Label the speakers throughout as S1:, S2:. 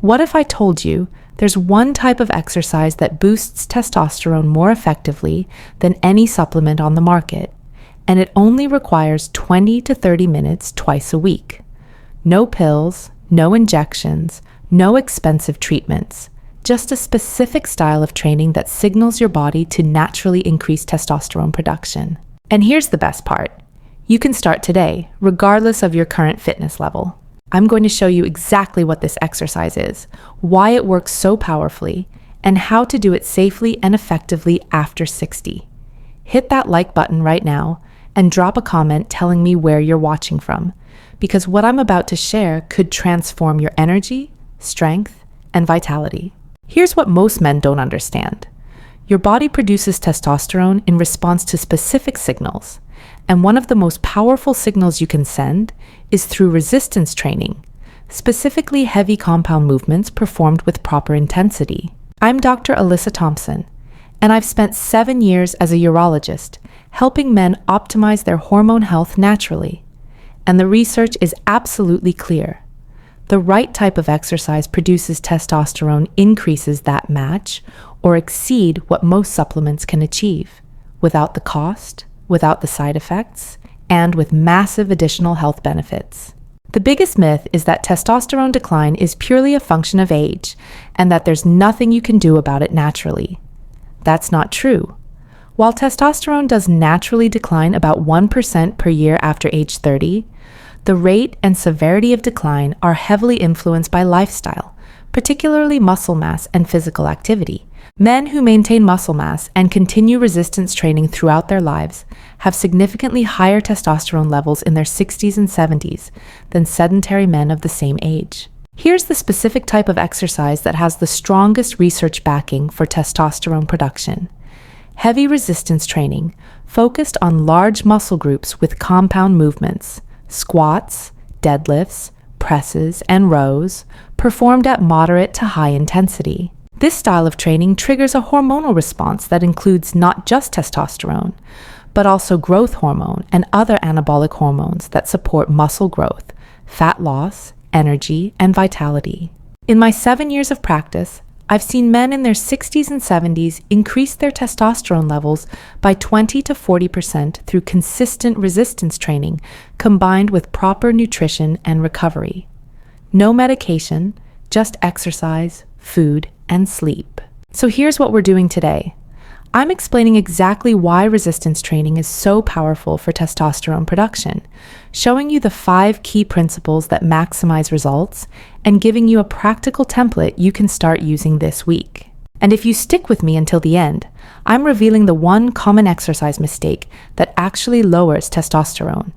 S1: What if I told you there's one type of exercise that boosts testosterone more effectively than any supplement on the market, and it only requires 20 to 30 minutes twice a week? No pills, no injections, no expensive treatments, just a specific style of training that signals your body to naturally increase testosterone production. And here's the best part. You can start today, regardless of your current fitness level. I'm going to show you exactly what this exercise is, why it works so powerfully, and how to do it safely and effectively after 60. Hit that like button right now and drop a comment telling me where you're watching from, because what I'm about to share could transform your energy, strength, and vitality. Here's what most men don't understand. Your body produces testosterone in response to specific signals, and one of the most powerful signals you can send is through resistance training, specifically heavy compound movements performed with proper intensity. I'm Dr. Alyssa Thompson, and I've spent 7 years as a urologist helping men optimize their hormone health naturally. And the research is absolutely clear. The right type of exercise produces testosterone increases that match or exceed what most supplements can achieve, without the cost, without the side effects, and with massive additional health benefits. The biggest myth is that testosterone decline is purely a function of age and that there's nothing you can do about it naturally. That's not true. While testosterone does naturally decline about 1% per year after age 30, the rate and severity of decline are heavily influenced by lifestyle, particularly muscle mass and physical activity. Men who maintain muscle mass and continue resistance training throughout their lives have significantly higher testosterone levels in their 60s and 70s than sedentary men of the same age. Here's the specific type of exercise that has the strongest research backing for testosterone production. Heavy resistance training focused on large muscle groups with compound movements, squats, deadlifts, presses, and rows, performed at moderate to high intensity. This style of training triggers a hormonal response that includes not just testosterone, but also growth hormone and other anabolic hormones that support muscle growth, fat loss, energy, and vitality. In my 7 years of practice, I've seen men in their 60s and 70s increase their testosterone levels by 20 to 40% through consistent resistance training combined with proper nutrition and recovery. No medication, just exercise, food, and sleep. So here's what we're doing today. I'm explaining exactly why resistance training is so powerful for testosterone production, showing you the 5 key principles that maximize results, and giving you a practical template you can start using this week. And if you stick with me until the end, I'm revealing the one common exercise mistake that actually lowers testosterone,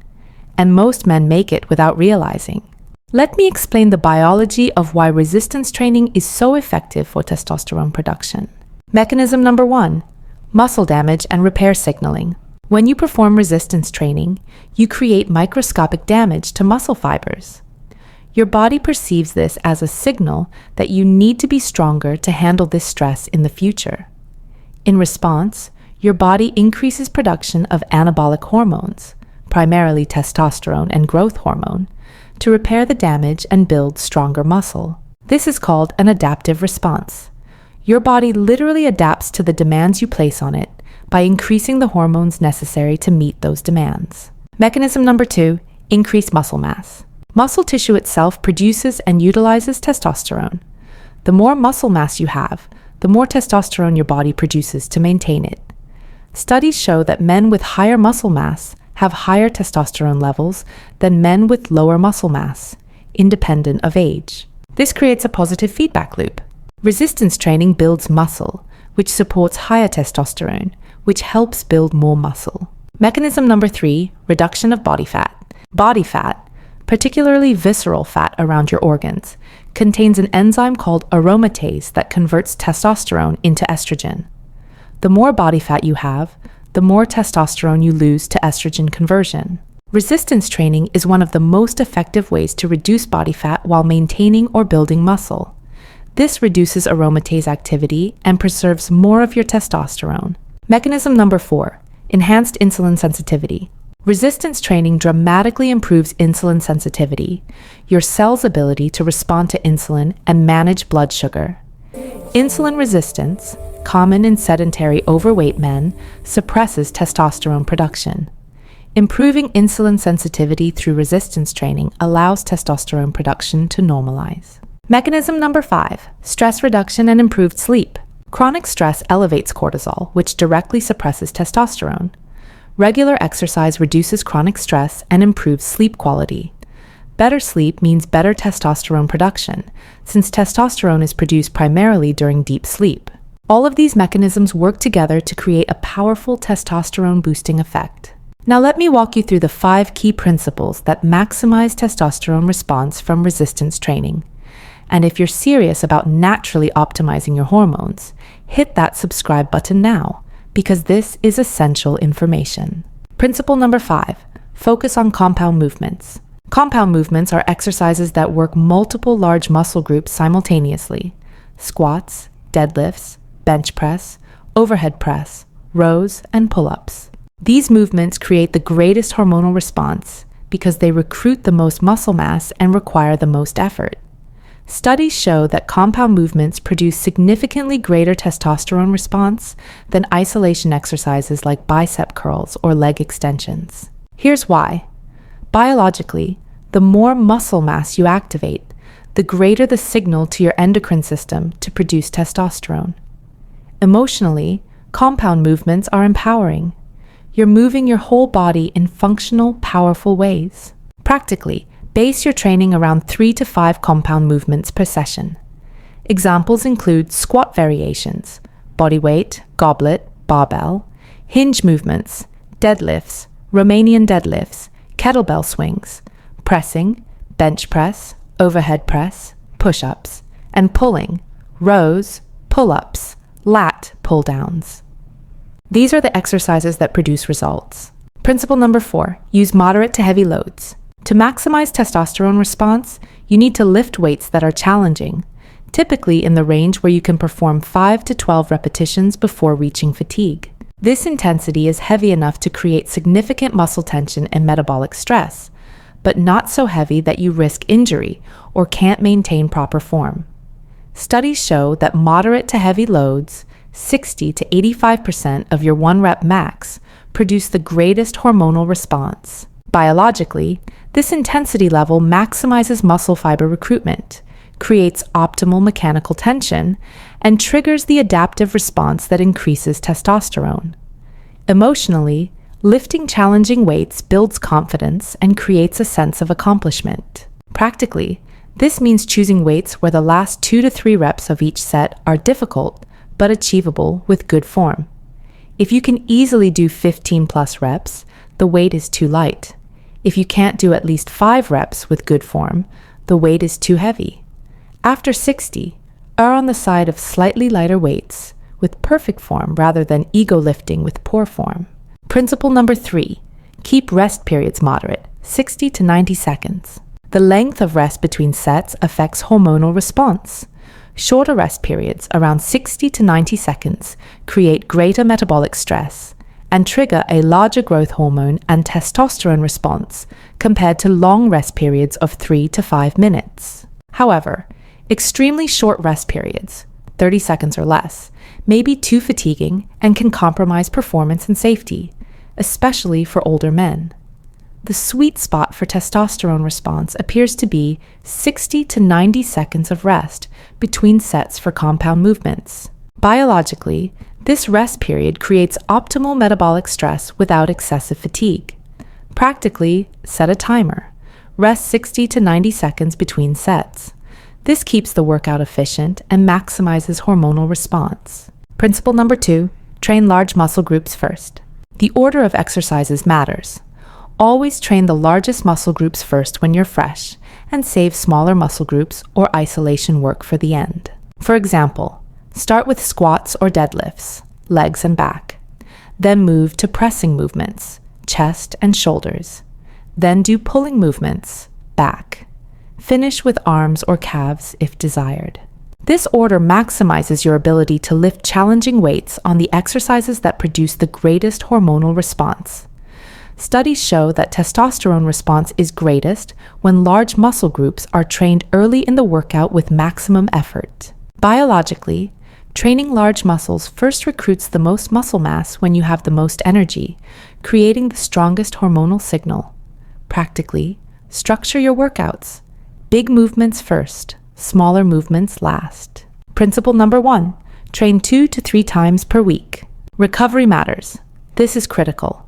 S1: and most men make it without realizing. Let me explain the biology of why resistance training is so effective for testosterone production. Mechanism number 1. Muscle damage and repair signaling. When you perform resistance training, you create microscopic damage to muscle fibers. Your body perceives this as a signal that you need to be stronger to handle this stress in the future. In response, your body increases production of anabolic hormones, primarily testosterone and growth hormone, to repair the damage and build stronger muscle. This is called an adaptive response. Your body literally adapts to the demands you place on it by increasing the hormones necessary to meet those demands. Mechanism number 2, increase muscle mass. Muscle tissue itself produces and utilizes testosterone. The more muscle mass you have, the more testosterone your body produces to maintain it. Studies show that men with higher muscle mass have higher testosterone levels than men with lower muscle mass, independent of age. This creates a positive feedback loop. Resistance training builds muscle, which supports higher testosterone, which helps build more muscle. Mechanism number 3, reduction of body fat. Body fat, particularly visceral fat around your organs, contains an enzyme called aromatase that converts testosterone into estrogen. The more body fat you have, the more testosterone you lose to estrogen conversion. Resistance training is one of the most effective ways to reduce body fat while maintaining or building muscle. This reduces aromatase activity and preserves more of your testosterone. Mechanism number 4, enhanced insulin sensitivity. Resistance training dramatically improves insulin sensitivity, your cell's ability to respond to insulin and manage blood sugar. Insulin resistance, common in sedentary overweight men, suppresses testosterone production. Improving insulin sensitivity through resistance training allows testosterone production to normalize. Mechanism number 5, stress reduction and improved sleep. Chronic stress elevates cortisol, which directly suppresses testosterone. Regular exercise reduces chronic stress and improves sleep quality. Better sleep means better testosterone production, since testosterone is produced primarily during deep sleep. All of these mechanisms work together to create a powerful testosterone-boosting effect. Now let me walk you through the 5 key principles that maximize testosterone response from resistance training. And if you're serious about naturally optimizing your hormones, hit that subscribe button now, because this is essential information. Principle number 5, focus on compound movements. Compound movements are exercises that work multiple large muscle groups simultaneously: squats, deadlifts, bench press, overhead press, rows, and pull-ups. These movements create the greatest hormonal response because they recruit the most muscle mass and require the most effort. Studies show that compound movements produce significantly greater testosterone response than isolation exercises like bicep curls or leg extensions. Here's why. Biologically, the more muscle mass you activate, the greater the signal to your endocrine system to produce testosterone. Emotionally, compound movements are empowering. You're moving your whole body in functional, powerful ways. Practically, base your training around 3 to 5 compound movements per session. Examples include squat variations, body weight, goblet, barbell, hinge movements, deadlifts, Romanian deadlifts, kettlebell swings, pressing, bench press, overhead press, push-ups, and pulling, rows, pull-ups, lat pull-downs. These are the exercises that produce results. Principle number 4, use moderate to heavy loads. To maximize testosterone response, you need to lift weights that are challenging, typically in the range where you can perform 5 to 12 repetitions before reaching fatigue. This intensity is heavy enough to create significant muscle tension and metabolic stress, but not so heavy that you risk injury or can't maintain proper form. Studies show that moderate to heavy loads, 60 to 85% of your 1 rep max, produce the greatest hormonal response. Biologically, this intensity level maximizes muscle fiber recruitment, creates optimal mechanical tension, and triggers the adaptive response that increases testosterone. Emotionally, lifting challenging weights builds confidence and creates a sense of accomplishment. Practically, this means choosing weights where the last 2 to 3 reps of each set are difficult but achievable with good form. If you can easily do 15 plus reps, the weight is too light. If you can't do at least 5 reps with good form, the weight is too heavy. After 60, err on the side of slightly lighter weights with perfect form rather than ego lifting with poor form. Principle number 3, keep rest periods moderate, 60 to 90 seconds. The length of rest between sets affects hormonal response. Shorter rest periods, around 60 to 90 seconds, create greater metabolic stress and trigger a larger growth hormone and testosterone response compared to long rest periods of 3 to 5 minutes. However, extremely short rest periods, 30 seconds or less, may be too fatiguing and can compromise performance and safety, especially for older men. The sweet spot for testosterone response appears to be 60 to 90 seconds of rest between sets for compound movements. Biologically, this rest period creates optimal metabolic stress without excessive fatigue. Practically, set a timer. Rest 60 to 90 seconds between sets. This keeps the workout efficient and maximizes hormonal response. Principle number 2, train large muscle groups first. The order of exercises matters. Always train the largest muscle groups first when you're fresh, and save smaller muscle groups or isolation work for the end. For example, start with squats or deadlifts, legs and back. Then move to pressing movements, chest and shoulders. Then do pulling movements, back. Finish with arms or calves if desired. This order maximizes your ability to lift challenging weights on the exercises that produce the greatest hormonal response. Studies show that testosterone response is greatest when large muscle groups are trained early in the workout with maximum effort. Biologically, training large muscles first recruits the most muscle mass when you have the most energy, creating the strongest hormonal signal. Practically, structure your workouts. Big movements first, smaller movements last. Principle number 1, train 2 to 3 times per week. Recovery matters. This is critical.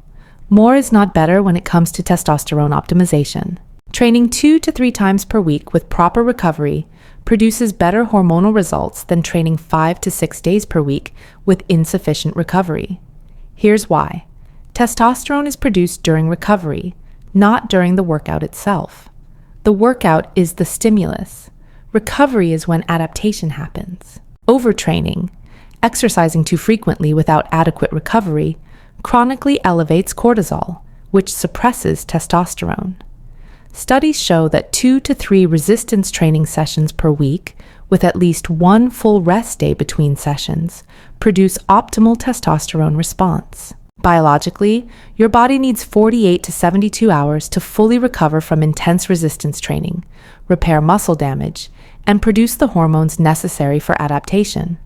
S1: More is not better when it comes to testosterone optimization. Training 2 to 3 times per week with proper recovery produces better hormonal results than training 5 to 6 days per week with insufficient recovery. Here's why. Testosterone is produced during recovery, not during the workout itself. The workout is the stimulus. Recovery is when adaptation happens. Overtraining, exercising too frequently without adequate recovery, chronically elevates cortisol, which suppresses testosterone. Studies show that 2 to 3 resistance training sessions per week, with at least 1 full rest day between sessions, produce optimal testosterone response. Biologically, your body needs 48 to 72 hours to fully recover from intense resistance training, repair muscle damage, and produce the hormones necessary for adaptation.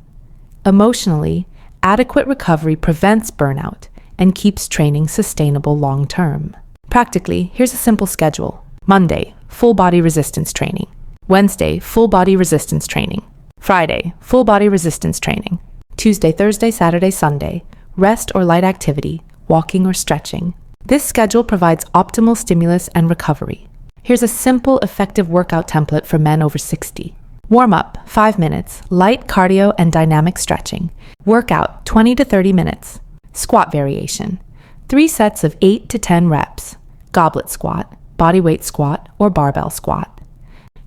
S1: Emotionally, adequate recovery prevents burnout and keeps training sustainable long-term. Practically, here's a simple schedule. Monday, full body resistance training. Wednesday, full body resistance training. Friday, full body resistance training. Tuesday, Thursday, Saturday, Sunday, rest or light activity, walking or stretching. This schedule provides optimal stimulus and recovery. Here's a simple, effective workout template for men over 60. Warm up, 5 minutes, light cardio and dynamic stretching. Workout, 20 to 30 minutes. Squat variation, 3 sets of 8 to 10 reps. Goblet squat, bodyweight squat, or barbell squat.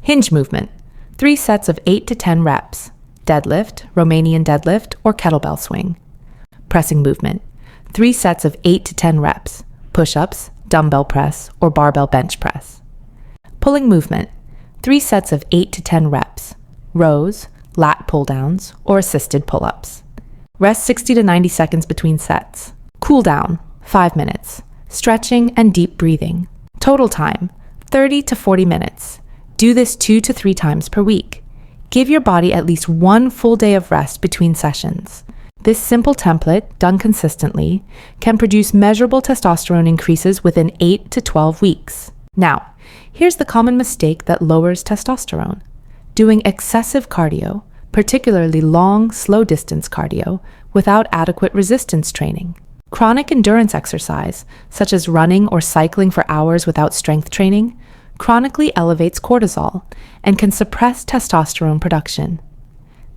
S1: Hinge movement, 3 sets of 8 to 10 reps. Deadlift, Romanian deadlift, or kettlebell swing. Pressing movement, 3 sets of 8 to 10 reps. Push-ups, dumbbell press, or barbell bench press. Pulling movement, 3 sets of 8 to 10 reps. Rows, lat pull-downs, or assisted pull-ups. Rest 60 to 90 seconds between sets. Cool down, 5 minutes. Stretching and deep breathing. Total time, 30 to 40 minutes. Do this 2 to 3 times per week. Give your body at least 1 full day of rest between sessions. This simple template, done consistently, can produce measurable testosterone increases within 8 to 12 weeks. Now, here's the common mistake that lowers testosterone. Doing excessive cardio, particularly long, slow-distance cardio, without adequate resistance training. Chronic endurance exercise, such as running or cycling for hours without strength training, chronically elevates cortisol and can suppress testosterone production.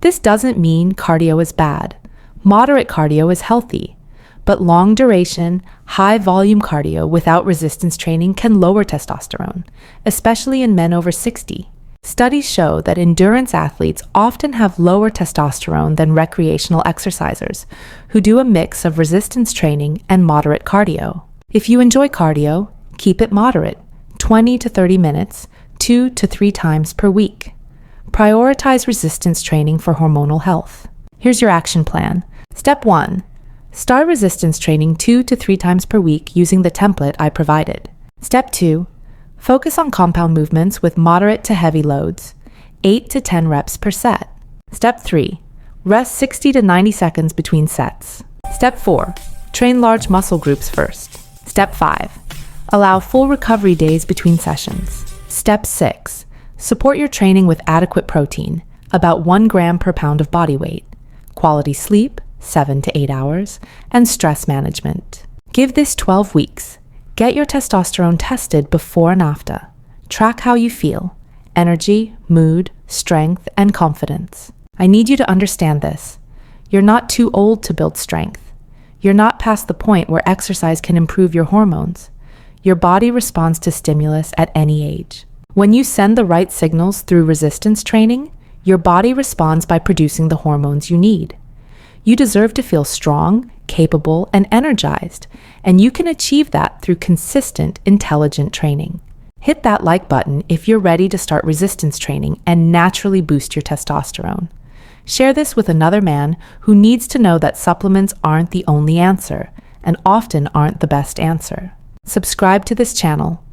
S1: This doesn't mean cardio is bad. Moderate cardio is healthy, but long-duration, high-volume cardio without resistance training can lower testosterone, especially in men over 60. Studies show that endurance athletes often have lower testosterone than recreational exercisers who do a mix of resistance training and moderate cardio. If you enjoy cardio, keep it moderate, 20 to 30 minutes, 2 to 3 times per week. Prioritize resistance training for hormonal health. Here's your action plan. Step 1. Start resistance training 2 to 3 times per week using the template I provided. Step 2. Focus on compound movements with moderate to heavy loads, 8 to 10 reps per set. Step 3. Rest 60 to 90 seconds between sets. Step 4. Train large muscle groups first. Step 5. Allow full recovery days between sessions. Step 6. Support your training with adequate protein, about 1 gram per pound of body weight, quality sleep, 7 to 8 hours, and stress management. Give this 12 weeks. Get your testosterone tested before and after. Track how you feel, energy, mood, strength, and confidence. I need you to understand this. You're not too old to build strength. You're not past the point where exercise can improve your hormones. Your body responds to stimulus at any age. When you send the right signals through resistance training, your body responds by producing the hormones you need. You deserve to feel strong, capable, and energized, and you can achieve that through consistent, intelligent training. Hit that like button if you're ready to start resistance training and naturally boost your testosterone. Share this with another man who needs to know that supplements aren't the only answer, and often aren't the best answer. Subscribe to this channel.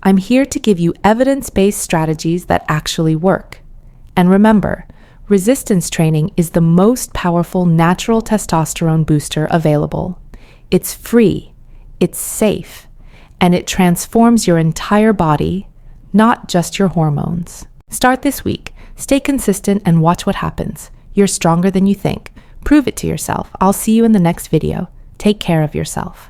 S1: I'm here to give you evidence-based strategies that actually work. And remember, resistance training is the most powerful natural testosterone booster available. It's free, it's safe, and it transforms your entire body, not just your hormones. Start this week. Stay consistent and watch what happens. You're stronger than you think. Prove it to yourself. I'll see you in the next video. Take care of yourself.